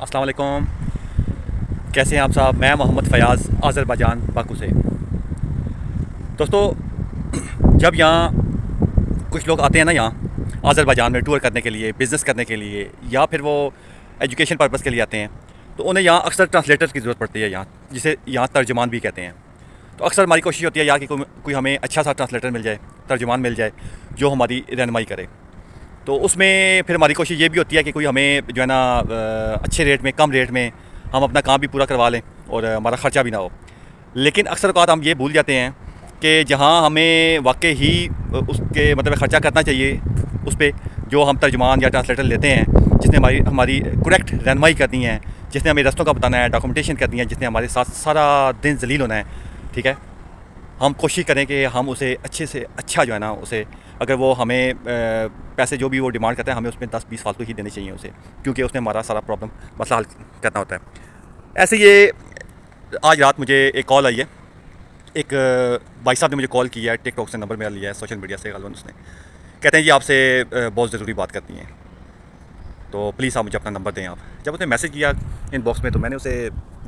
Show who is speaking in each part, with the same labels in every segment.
Speaker 1: अस्सलाम वालेकुम। कैसे हैं आप साहब? मैं मोहम्मद फ़याज़ अज़रबैजान बाकू से। दोस्तों, जब यहाँ कुछ लोग आते हैं ना यहाँ अज़रबैजान में टूर करने के लिए, बिज़नेस करने के लिए या फिर वो एजुकेशन पर्पज़ के लिए आते हैं, तो उन्हें यहाँ अक्सर ट्रांसलेटर की ज़रूरत पड़ती है यहाँ, जिसे यहाँ तर्जुमान भी कहते हैं। तो अक्सर हमारी कोशिश होती है यहाँ कि कोई हमें अच्छा सा ट्रांसलेटर मिल जाए, तर्जुमान मिल जाए, जो हमारी रहनुमाई करे। तो उसमें फिर हमारी कोशिश ये भी होती है कि कोई हमें जो है ना अच्छे रेट में, कम रेट में हम अपना काम भी पूरा करवा लें और हमारा ख़र्चा भी ना हो। लेकिन अक्सर औक़ात हम ये भूल जाते हैं कि जहाँ हमें वाकई ही उसके मतलब ख़र्चा करना चाहिए उस पर, जो हम तर्जुमान या ट्रांसलेटर लेते हैं, जिसने हमारी हमारी करेक्ट रहनुमाई करनी है, जिसने हमें रस्तों का बताना है, डॉक्यूमेंटेशन करनी है, जिसने हमारे साथ सारा दिन जलील होना है, ठीक है। हम कोशिश करें कि हम उसे अच्छे से अच्छा जो है ना उसे, अगर वो हमें पैसे जो भी वो डिमांड करता है, हमें उसमें 10-20 फालतू ही देने चाहिए उसे, क्योंकि उसने हमारा सारा प्रॉब्लम मसला हल करना होता है। ऐसे ये आज रात मुझे एक कॉल आई है, एक भाई साहब ने मुझे कॉल किया है, टिकटॉक से नंबर मेरा लिया है, सोशल मीडिया से गालवन उसने। कहते हैं जी आपसे बहुत ज़रूरी बात करनी है, तो प्लीज़ आप मुझे अपना नंबर दें आप। जब उसने मैसेज किया इनबॉक्स में तो मैंने उसे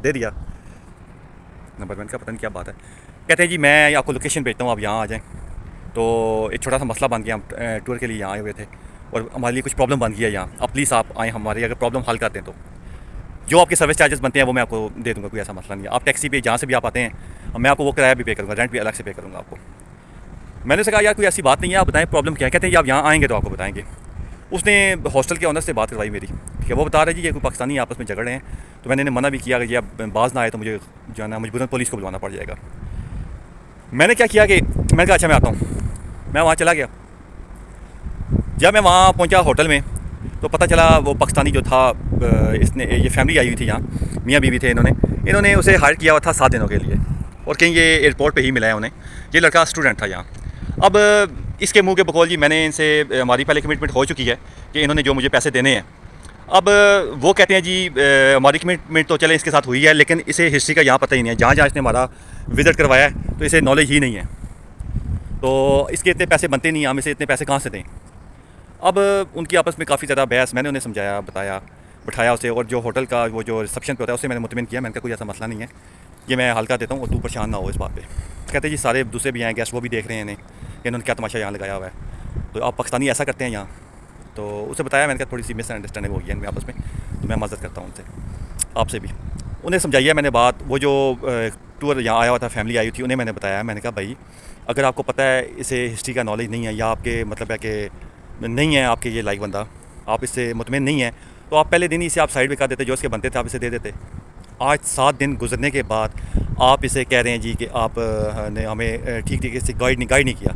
Speaker 1: दे दिया नंबर। मैंने कहा पता नहीं क्या बात है। कहते हैं जी मैं आपको लोकेशन भेजता हूँ, आप यहाँ आ जाएँ। तो एक छोटा सा मसला बन गया, हम टूर के लिए यहाँ आए हुए थे और हमारे लिए कुछ प्रॉब्लम बन गई है यहाँ। अब प्लीज़ आप आएँ, हमारी अगर प्रॉब्लम हल कर दें तो जो आपके सर्विस चार्जेस बनते हैं वो मैं आपको दे दूँगा, कोई ऐसा मसला नहीं है। आप टैक्सी पे जहाँ से भी आप आते हैं, मैं आपको वो किराया भी पे करूँगा, रेंट भी अलग से पे करूँगा आपको। मैंने उससे कहा यार कोई ऐसी बात नहीं है, आप बताएं प्रॉब्लम क्या है। कहते हैं जी आप यहाँ आएँगे तो आपको बताएँगे। उसने हॉस्टल के ऑनर से बात करवाई मेरी, ठीक है। वो बता रहे जी ये कोई पाकिस्तानी आपस में झगड़ रहे हैं, तो मैंने इन्हें मना भी किया कि ये बाज ना आए तो मुझे जो है ना मजबूरन पुलिस को बुलवाना पड़ जाएगा। मैंने क्या किया कि मैंने कहा अच्छा मैं आता हूँ। मैं वहाँ चला गया। जब मैं वहाँ पहुँचा होटल में तो पता चला वो पाकिस्तानी जो था, इसने ये फैमिली आई हुई थी यहाँ, मियाँ बीवी थे। इन्होंने उसे हायर किया हुआ था 7 दिनों के लिए, और कहीं ये एयरपोर्ट पे ही मिला है उन्हें। ये लड़का स्टूडेंट था यहाँ। अब इसके मुंह के बकौल जी मैंने इनसे, हमारी पहले कमिटमेंट हो चुकी है कि इन्होंने जो मुझे पैसे देने हैं। अब वो कहते हैं जी हमारी कमिटमेंट तो चले इसके साथ हुई है, लेकिन इसे हिस्ट्री का यहाँ पता ही नहीं है। जहाँ जहाँ इसने हमारा विज़िट करवाया है तो इसे नॉलेज ही नहीं है, तो इसके इतने पैसे बनते नहीं, हम इसे इतने पैसे कहाँ से दें। अब उनकी आपस में काफ़ी ज़्यादा बहस, मैंने उन्हें समझाया, बताया, बिठाया उसे, और जो होटल का वो जो रिसेप्शन पे होता है उससे मैंने मुतमिन किया। मैंने कहा कोई ऐसा मसला नहीं है, ये मैं हल कर देता हूँ और तू परेशान ना हो इस बात पे। कहते जी सारे दूसरे भी आए गेस्ट, वो भी देख रहे हैं इन्हें कि इन्होंने क्या तमाशा यहाँ लगाया हुआ है, तो आप पाकिस्तानी ऐसा करते हैं यहाँ। तो उसे बताया, मैंने कहा थोड़ी सी मिसअंडरस्टैंडिंग हो गई है इनमें आपस में, तो मैं मदद करता हूँ उनसे, आपसे भी। उन्हें समझाइए मैंने बात। वो जो टूर यहाँ आया हुआ था, फैमिली आई हुई थी, उन्हें मैंने बताया। मैंने कहा भाई अगर आपको पता है इसे हिस्ट्री का नॉलेज नहीं है, या आपके मतलब है कि नहीं है आपके ये लाइक बंदा, आप इससे मुतमिन नहीं है, तो आप पहले दिन ही इसे आप साइड में कर देते, जो इसके बनते थे आप इसे दे देते। आज 7 दिन गुजरने के बाद आप इसे कह रहे हैं जी कि आप ने हमें ठीक तरीके से गाइड नहीं किया,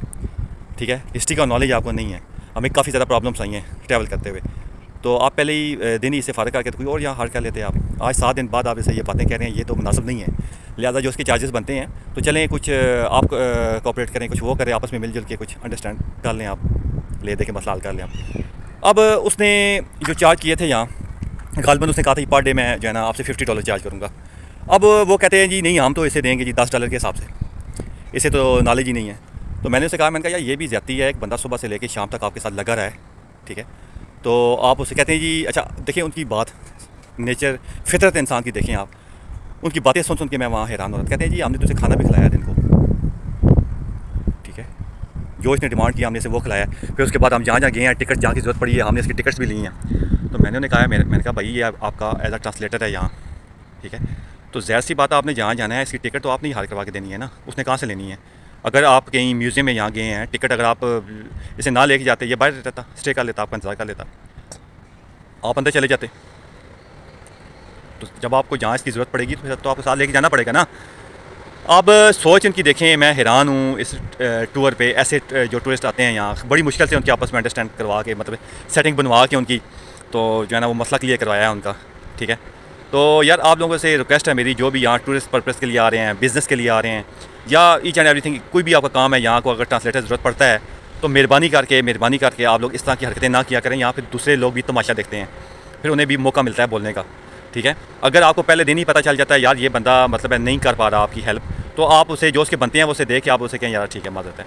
Speaker 1: ठीक है। हिस्ट्री का नॉलेज आपको नहीं है, हमें काफ़ी ज़्यादा प्रॉब्लम्स आई हैं ट्रैवल करते हुए, तो आप पहले ही दिन ही इसे फ़ारिग करके तो कोई और यहाँ हार कर लेते आप। आज 7 दिन बाद आप इसे ये बातें कह रहे हैं, ये तो मुनासिब नहीं है। लिहाजा जो उसके चार्जेस बनते हैं तो चलें कुछ आप कोऑपरेट करें, कुछ वो करें, आपस में मिलजुल के कुछ अंडरस्टैंड कर लें, आप ले दे के मसला हल कर लें आप। अब उसने जो चार्ज किए थे यहाँ, गालबन उसने कहा था पर डे मैं जो है ना आपसे $50 चार्ज करूँगा। अब वो कहते हैं जी नहीं हम तो इसे देंगे जी $10 के हिसाब से, इसे तो नॉलेज ही नहीं है। तो मैंने उसे कहा, मैंने कहा यार ये भी ज़्यादती है, एक बंदा सुबह से लेकर शाम तक आपके साथ लगा रहा है, ठीक है। तो आप उसे कहते हैं जी अच्छा देखिए उनकी बात, नेचर फितरत इंसान की देखें आप, उनकी बातें सुन के मैं वहाँ हैरान हो रहा था। कहते हैं जी हमने तुझे खाना भी खिलाया दिन को, ठीक है, जो इसने डिमांड किया हमने इसे वो खिलाया। फिर उसके बाद हम जहाँ जहाँ गए हैं, टिकट जहाँ की ज़रूरत पड़ी है हमने इसकी टिकट्स भी ली हैं। तो मैंने उन्हें कहा, मैंने कहा भाई ये आपका एज अ ट्रांसलेटर है यहाँ, ठीक है, तो ज़ाहिर सी बात है आपने जहाँ जाना है इसकी टिकट तो आपने ही हाल करवा के देनी है ना, उसने कहाँ से लेनी है। अगर आप कहीं म्यूज़ियम में यहाँ गए हैं, टिकट अगर आप इसे ना लेके जाते, ये बाहर रहता, स्टे कर लेता, आपका इंतज़ार कर लेता, आप अंदर चले जाते। तो जब आपको जहाँ इसकी ज़रूरत पड़ेगी तो फिर तो आपको साथ लेके जाना पड़ेगा ना। अब सोच इनकी देखें, मैं हैरान हूँ इस टूर पे। ऐसे जो टूरिस्ट आते हैं यहाँ, बड़ी मुश्किल से उनके आपस में अंडरस्टैंड करवा के, मतलब सेटिंग बनवा के उनकी, तो जो है ना वो मसला क्लियर करवाया है उनका, ठीक है। तो यार आप लोगों से रिक्वेस्ट है मेरी, जो भी यहाँ टूरिस्ट पर्पज़ के लिए आ रहे हैं, बिज़नेस के लिए आ रहे हैं, या ईच एंड एवरीथिंग, कोई भी आपका काम है यहाँ को अगर ट्रांसलेटर ज़रूरत पड़ता है, तो मेहरबानी करके आप लोग इस तरह की हरकतें ना किया करें। यहाँ फिर दूसरे लोग भी तमाशा देखते हैं, फिर उन्हें भी मौका मिलता है बोलने का, ठीक है। अगर आपको पहले दिन ही पता चल जाता है यार ये बंदा मतलब है नहीं कर पा रहा आपकी हेल्प, तो आप उसे जो उसके बनते हैं वो उसे देख के आप उसे कहें यार ठीक है माज़रत है,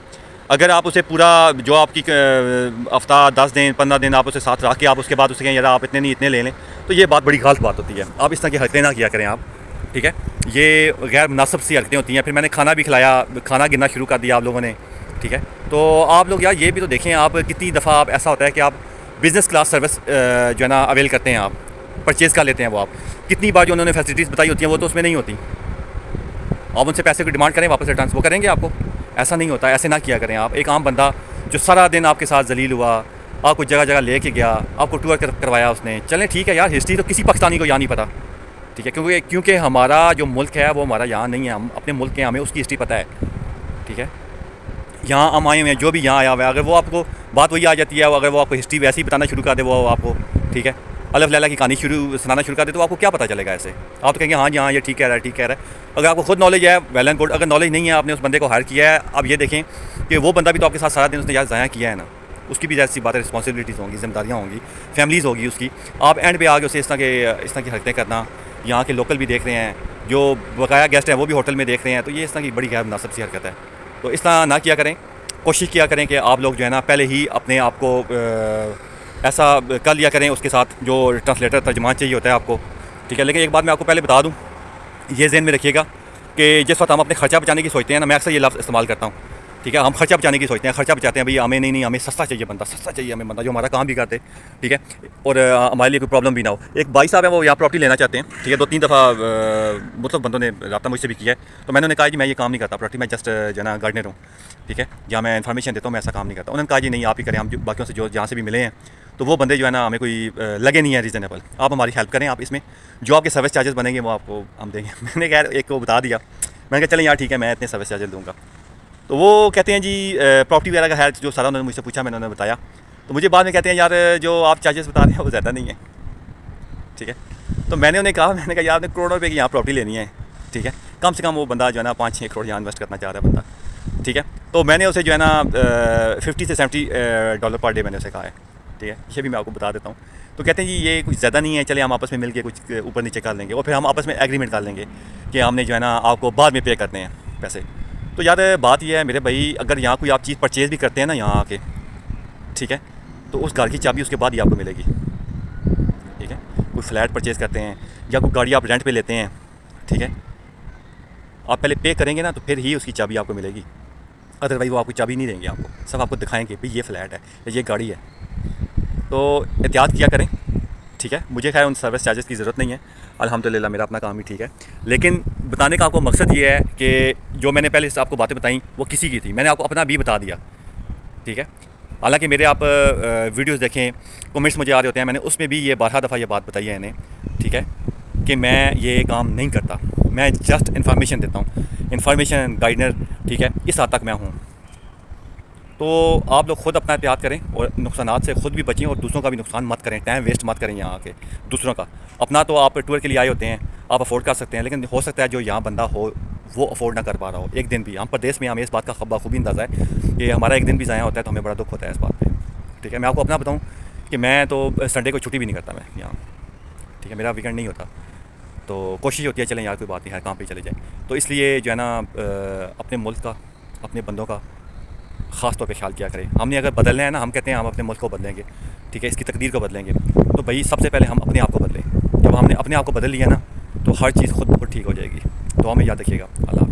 Speaker 1: अगर आप उसे पूरा जो आपकी हफ्ता 10 दिन 15 दिन आप उसे साथ रख के आप उसके बाद उसे कहें यार आप इतने नहीं इतने ले लें, तो ये बात बड़ी गलत बात होती है। आप इस तरह की हरकतें ना किया करें आप, ठीक है। ये गैर मुनासिब सी हरकतें होती हैं। फिर मैंने खाना भी खिलाया, खाना गिनना शुरू कर दिया आप लोगों ने, ठीक है। तो आप लोग यार ये भी तो देखें, आप कितनी दफ़ा आप ऐसा होता है कि आप बिज़नेस क्लास सर्विस जो है ना अवेल करते हैं, आप परचेज़ कर लेते हैं। वो आप कितनी बार जो उन्होंने फैसिलिटीज़ बताई होती हैं वो तो उसमें नहीं होती। आप उनसे पैसे की डिमांड करें, वापस रिटर्न वो करेंगे आपको? ऐसा नहीं होता, ऐसे ना किया करें आप। एक आम बंदा जो सारा दिन आपके साथ जलील हुआ, आपको जगह जगह ले कर गया, आपको टूर करवाया उसने, चलें ठीक है यार, हिस्ट्री तो किसी पाकिस्तानी को यहाँ नहीं पता, ठीक है। क्योंकि हमारा जो मुल्क है वो हमारा यहाँ नहीं है, हम अपने मुल्क के, हमें उसकी हिस्ट्री पता है, ठीक है। यहाँ हम आए हुए हैं, जो भी यहाँ आया हुआ है, अगर वो आपको बात वही आ जाती है, अगर वो आपको हिस्ट्री वैसे ही बताना शुरू कर दे वो आपको, ठीक है, अलफ लैला की कहानी सुनाना शुरू कर दे, तो आपको क्या पता चलेगा ऐसे? आप तो कहेंगे हाँ जी हाँ ये ठीक कह रहा है, ठीक कह रहा है। अगर आपको खुद नॉलेज है वेल एंड गुड, अगर नॉलेज नहीं है, आपने उस बंदे को हायर किया है, अब ये देखें कि वो बंदा भी तो आपके साथ सारा दिन उसने यार ज़ाया किया है ना, उसकी भी जैसी बातें रिस्पॉन्सिबिलिटीज़ होंगी, जिम्मेदारियाँ होंगी, फैमिलीज़ होगी उसकी। आप एंड पे आगे उसे इस तरह की हरकतें करना, यहाँ के लोकल भी देख रहे हैं, जो बकाया गेस्ट हैं वो भी होटल में देख रहे हैं, तो ये इस तरह की बड़ी गैर मुनासिब सी हरकत है। तो इस तरह ना किया करें। कोशिश किया करें कि आप लोग जो है ना पहले ही अपने आप को ऐसा कर लिया करें, उसके साथ जो ट्रांसलेटर तर्जमान चाहिए होता है आपको, ठीक है। लेकिन एक बात मैं आपको पहले बता दूं, ये ज़हन में रखिएगा कि जिस वक्त हम अपने खर्चा बचाने की सोचते हैं ना, मैं अक्सर ये लफ्ज़ इस्तेमाल करता हूँ, ठीक है। हम खर्चा बचाने की सोचते हैं, खर्चा बचाते हैं भाई, हमें नहीं हमें सस्ता चाहिए बंदा, सस्ता चाहिए हमें बंदा जो हमारा काम भी करते, ठीक है, और हमारे लिए कोई प्रॉब्लम भी ना हो। एक भाई साहब हैं, वो यहाँ प्रॉपर्टी लेना चाहते हैं, ठीक है। 2-3 दफ़ा मतलब बंदों ने रब्ता मुझसे भी किया है, तो मैंने उन्हें कहा जी मैं ये काम नहीं करता प्रॉपर्टी, मैं जस्ट जो ना गार्डनर हूँ, ठीक है, जहाँ मैं इन्फॉर्मेशन देता हूँ, मैं ऐसा काम नहीं करता। उन्होंने कहा जी नहीं आप ही करें, हम बाकियों से जो जहाँ से भी मिले हैं, तो वो बंदे जो है ना हमें कोई लगे नहीं है रीज़नेबल, आप हमारी हेल्प करें, आप इसमें जो आपके सर्विस चार्जेस बनेंगे वो आपको हम देंगे। मैंने कहा एक को बता दिया, मैंने कहा चलें यार ठीक है मैं इतने सर्विस चार्जेस दूँगा। तो वो कहते हैं जी प्रॉपर्टी वगैरह का है जो सारा उन्होंने मुझसे पूछा, मैंने उन्हें बताया, तो मुझे बाद में कहते हैं यार जो आप चार्जेस बता रहे हैं वो ज़्यादा नहीं है, ठीक है। तो मैंने उन्हें कहा, मैंने कहा यार आपने करोड़ों रुपये की यहाँ प्रॉपर्टी लेनी है, ठीक है, कम से कम वो बंदा जो है ना 5-6 करोड़ यहाँ इन्वेस्ट करना चाह रहा है बंदा, ठीक है। तो मैंने उसे जो है ना $50 से $70 पर डे मैंने उसे कहा है, ठीक है। ये भी मैं आपको बता देता हूँ। तो कहते हैं जी ये कुछ ज़्यादा नहीं है, चले हम आपस में मिल के कुछ ऊपर नीचे कर लेंगे, और फिर हम आपस में एग्रीमेंट कर लेंगे कि हमने जो है ना आपको बाद में पे करने हैं पैसे। तो यार बात यह है मेरे भाई, अगर यहाँ कोई आप चीज़ परचेज़ भी करते हैं ना यहाँ आके, ठीक है, तो उस घर की चाबी उसके बाद ही आपको मिलेगी, ठीक है। कोई फ्लैट परचेज़ करते हैं या कोई गाड़ी आप रेंट पे लेते हैं, ठीक है, आप पहले पे करेंगे ना तो फिर ही उसकी चाबी आपको मिलेगी, अदरवाइज़ वो आपको चाबी नहीं देंगे, आपको सब आपको दिखाएंगे भाई ये फ्लैट है या ये गाड़ी है। तो एहतियात किया करें, ठीक है। मुझे खैर उन सर्विस चार्जेस की ज़रूरत नहीं है, अल्हम्दुलिल्लाह मेरा अपना काम ही ठीक है। लेकिन बताने का आपको मकसद ये है कि जो मैंने पहले आपको बातें बताई वो किसी की थी, मैंने आपको अपना भी बता दिया, ठीक है। हालांकि मेरे आप वीडियोस देखें, कमेंट्स मुझे आ रहे होते हैं, मैंने उसमें भी ये 12 दफ़ा ये बात बताई है इन्हें, ठीक है, कि मैं ये काम नहीं करता, मैं जस्ट इन्फॉर्मेशन देता हूँ, इन्फॉर्मेशन गाइडर, ठीक है, इस हद तक मैं हूँ। तो आप लोग ख़ुद अपना एहतियात करें और नुकसानात से ख़ुद भी बचें और दूसरों का भी नुकसान मत करें, टाइम वेस्ट मत करें यहाँ आके दूसरों का। अपना तो आप टूर के लिए आए होते हैं, आप अफोर्ड कर सकते हैं, लेकिन हो सकता है जो यहाँ बंदा हो वो अफोर्ड ना कर पा रहा हो। एक दिन भी हम प्रदेश में, हमें इस बात का बखूबी अंदाज़ा है कि हमारा एक दिन भी ज़ाया होता है तो हमें बड़ा दुख होता है इस बात पर, ठीक है। मैं आपको अपना बताऊँ कि मैं तो संडे को छुट्टी भी नहीं करता मैं यहाँ, ठीक है, मेरा वीकेंड नहीं होता। तो कोशिश होती है चलें यार कोई बात नहीं, हर काम पे चले जाए। तो इसलिए जो है ना अपने मुल्क का, अपने बंदों का ख़ास तौर पे ख्याल किया करें। हमने अगर बदलना है ना, हम कहते हैं हम अपने मुल्क को बदलेंगे, ठीक है, इसकी तकदीर को बदलेंगे, तो भाई सबसे पहले हम अपने आप को बदलें। जब हमने अपने आप को बदल लिया ना तो हर चीज़ खुद ब खुद ठीक हो जाएगी। तो हमें याद रखिएगा। अल्लाह।